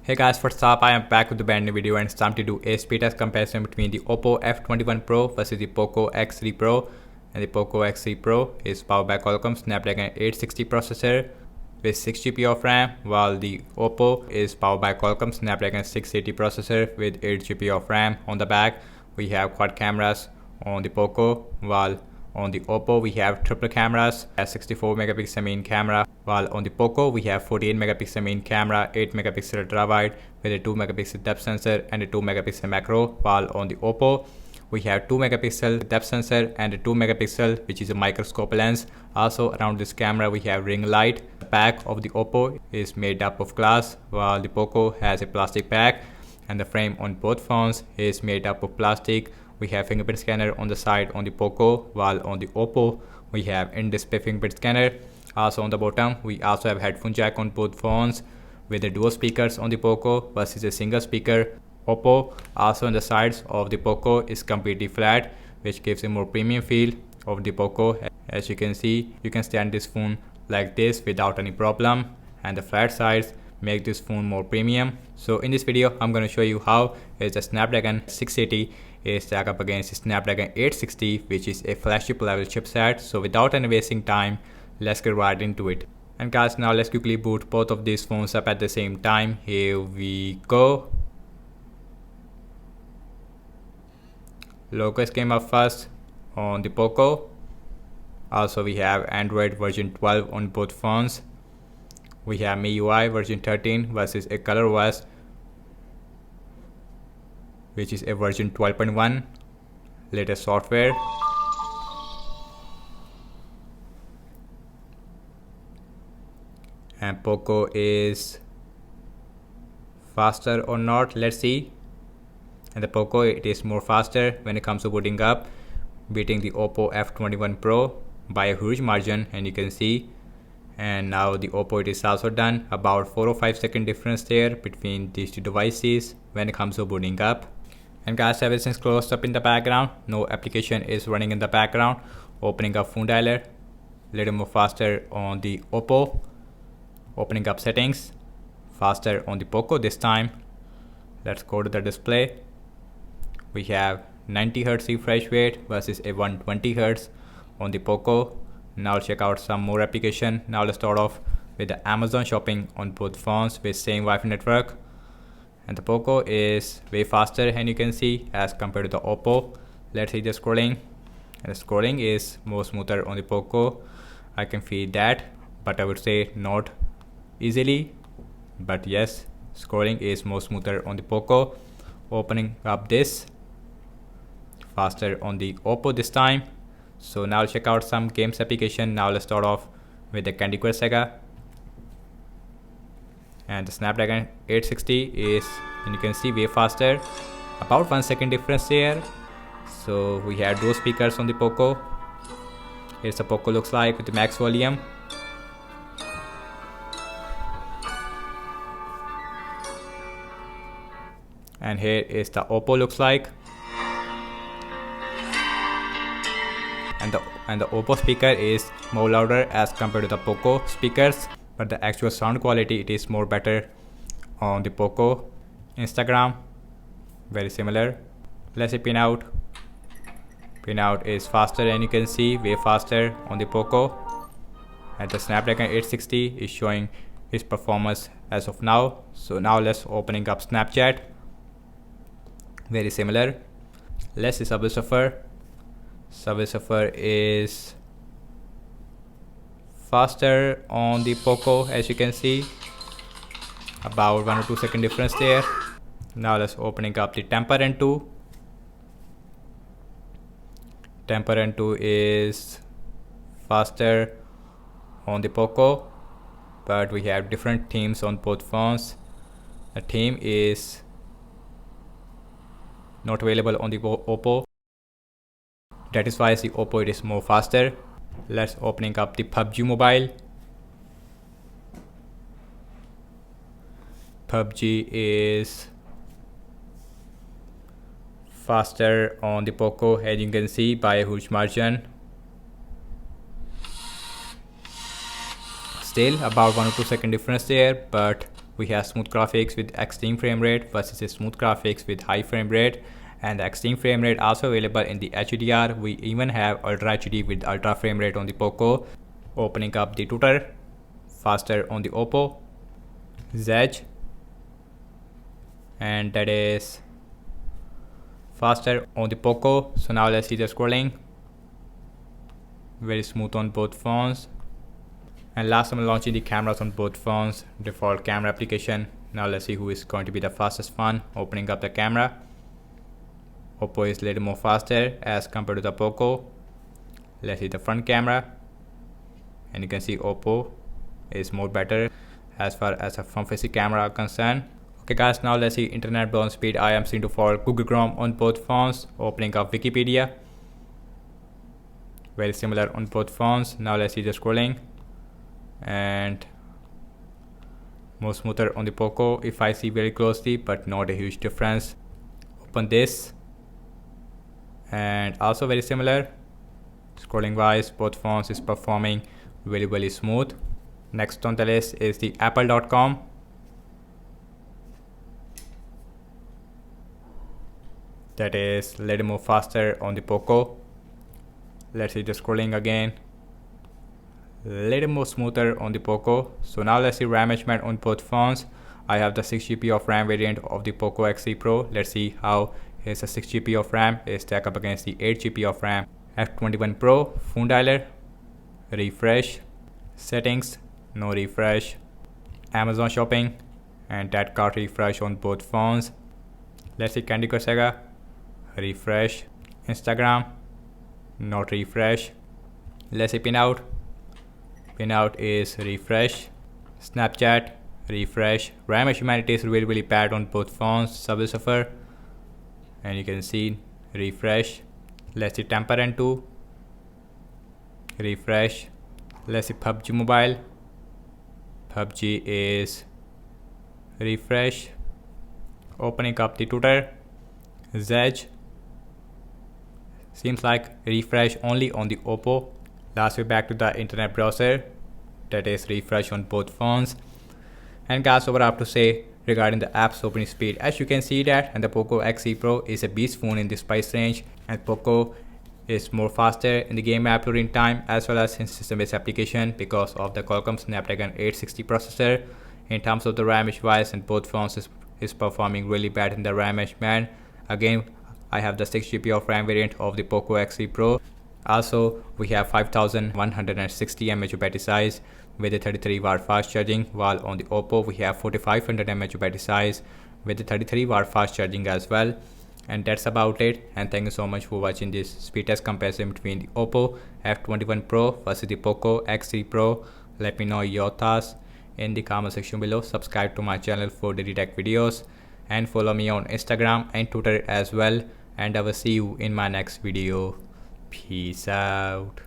Hey guys, what's up? I am back with a brand new video and it's time to do a speed test comparison between the Oppo F21 Pro versus the Poco X3 Pro. And the Poco X3 Pro is powered by Qualcomm Snapdragon 860 processor with 6 GB of RAM, while the Oppo is powered by Qualcomm Snapdragon 680 processor with 8 GB of RAM. On the back, we have quad cameras on the Poco, while on the Oppo we have triple cameras, a 64 megapixel main camera, while on the Poco we have 48 megapixel main camera, 8 megapixel ultra wide with a 2 megapixel depth sensor and a 2 megapixel macro, while on the Oppo we have 2 megapixel depth sensor and a 2 megapixel which is a microscope lens. Also around this camera we have ring light. The back of the Oppo is made up of glass, while the Poco has a plastic back, and the frame on both phones is made up of plastic. We have fingerprint scanner on the side on the Poco, while on the Oppo we have in-display fingerprint scanner. Also on the bottom we also have headphone jack on both phones with the dual speakers on the Poco versus a single speaker Oppo. Also on the sides of the Poco is completely flat, which gives a more premium feel of the Poco. As you can see, you can stand this phone like this without any problem, and the flat sides make this phone more premium. So in this video I'm going to show you how is the Snapdragon 680 is stacked up against the Snapdragon 860, which is a flagship level chipset. So without any wasting time, let's get right into it. And guys, now let's quickly boot both of these phones up at the same time. Here we go. Logos came up first on the Poco. Also we have Android version 12 on both phones. We have MIUI version 13 versus a ColorOS which is a version 12.1 latest software. And Poco is faster or not, let's see. And the Poco, it is more faster when it comes to booting up, beating the Oppo F21 Pro by a huge margin, and you can see. And now the Oppo, it is also done. About 4 or 5 second difference there between these two devices when it comes to booting up. And guys, everything's closed up in the background, no application is running in the background. Opening up phone dialer, little more faster on the Oppo. Opening up settings, faster on the Poco this time. Let's go to the display. We have 90 Hz refresh rate versus a 120 Hz on the Poco. Now check out some more application. Now let's start off with the Amazon shopping on both phones with same Wi-Fi network. And the Poco is way faster, and you can see, as compared to the Oppo. Let's see the scrolling, and the scrolling is more smoother on the Poco. I can feel that, but I would say not easily, but yes, scrolling is more smoother on the Poco. Opening up this, faster on the Oppo this time. So now check out some games application. Now let's start off with the Candy Crush Saga. And the Snapdragon 860 is, and you can see, way faster, about 1 second difference here. So we have dual speakers on the Poco. Here's the Poco looks like with the max volume. And here is the Oppo looks like. And the Oppo speaker is more louder as compared to the Poco speakers, but the actual sound quality, it is more better on the Poco. Instagram, very similar. Let's see pin out. Pin out is faster, and you can see way faster on the Poco. And the Snapdragon 860 is showing its performance as of now. So now let's opening up Snapchat. Very similar. Let's see Subway Surfer. Subway Surfer is faster on the Poco, as you can see, about 1 or 2 second difference there. Now let's opening up the Temper N2. Temper N2 is faster on the Poco, but we have different themes on both phones. The theme is not available on the Oppo. That is why the Oppo, it is more faster. Let's opening up the PUBG Mobile. PUBG is faster on the Poco, as you can see, by a huge margin. Still about 1 or 2 second difference there, but we have smooth graphics with extreme frame rate versus a smooth graphics with high frame rate. And the extreme frame rate also available in the HDR. We even have Ultra HD with ultra frame rate on the Poco. Opening up the tutor, faster on the Oppo, Zedge, and that is faster on the Poco. So now let's see the scrolling, very smooth on both phones. And last I'm launching the cameras on both phones, default camera application. Now let's see who is going to be the fastest one. Opening up the camera, Oppo is a little more faster as compared to the Poco. Let's see the front camera, and you can see Oppo is more better as far as a front facing camera are concerned. Okay guys, now let's see internet browsing speed. I am seeing to follow Google Chrome on both phones. Opening up Wikipedia, very similar on both phones. Now let's see the scrolling, and more smoother on the Poco if I see very closely, but not a huge difference. Open this, and also very similar scrolling wise. Both phones is performing really smooth. Next on the list is the apple.com. That is a little more faster on the Poco. Let's see the scrolling again, little more smoother on the Poco. So now let's see RAM management on both phones. I have the 6GB of RAM variant of the Poco X3 Pro. Let's see how is a 6GB of RAM is stacked up against the 8GB of RAM. F21 Pro, phone dialer, refresh, settings, no refresh, Amazon shopping, and that card refresh on both phones. Let's see Candy Crush Saga, refresh, Instagram, not refresh. Let's see Pinout is refresh, Snapchat, refresh. RAM humanity is really bad on both phones, Subway Surfer, and you can see refresh. Let's see Temper 2, refresh. Let's see PUBG Mobile, PUBG is refresh. Opening up the tutor, Zedge, seems like refresh only on the Oppo. Lastly, back to the internet browser, that is refresh on both phones. And guys, what I have to say regarding the app's opening speed, as you can see that, and the Poco X3 Pro is a beast phone in this price range, and Poco is more faster in the game app loading time as well as in system-based application because of the Qualcomm Snapdragon 860 processor. In terms of the RAM wise, and both phones is performing really bad in the RAM management. Again, I have the 6GB of RAM variant of the Poco X3 Pro. Also, we have 5160 mAh battery size with a 33W fast charging, while on the Oppo we have 4500 mAh battery size with a 33W fast charging as well. And that's about it, and thank you so much for watching this speed test comparison between the Oppo F21 Pro versus the Poco X3 Pro. Let me know your thoughts in the comment section below. Subscribe to my channel for daily tech videos, and follow me on Instagram and Twitter as well, and I will see you in my next video. Peace out.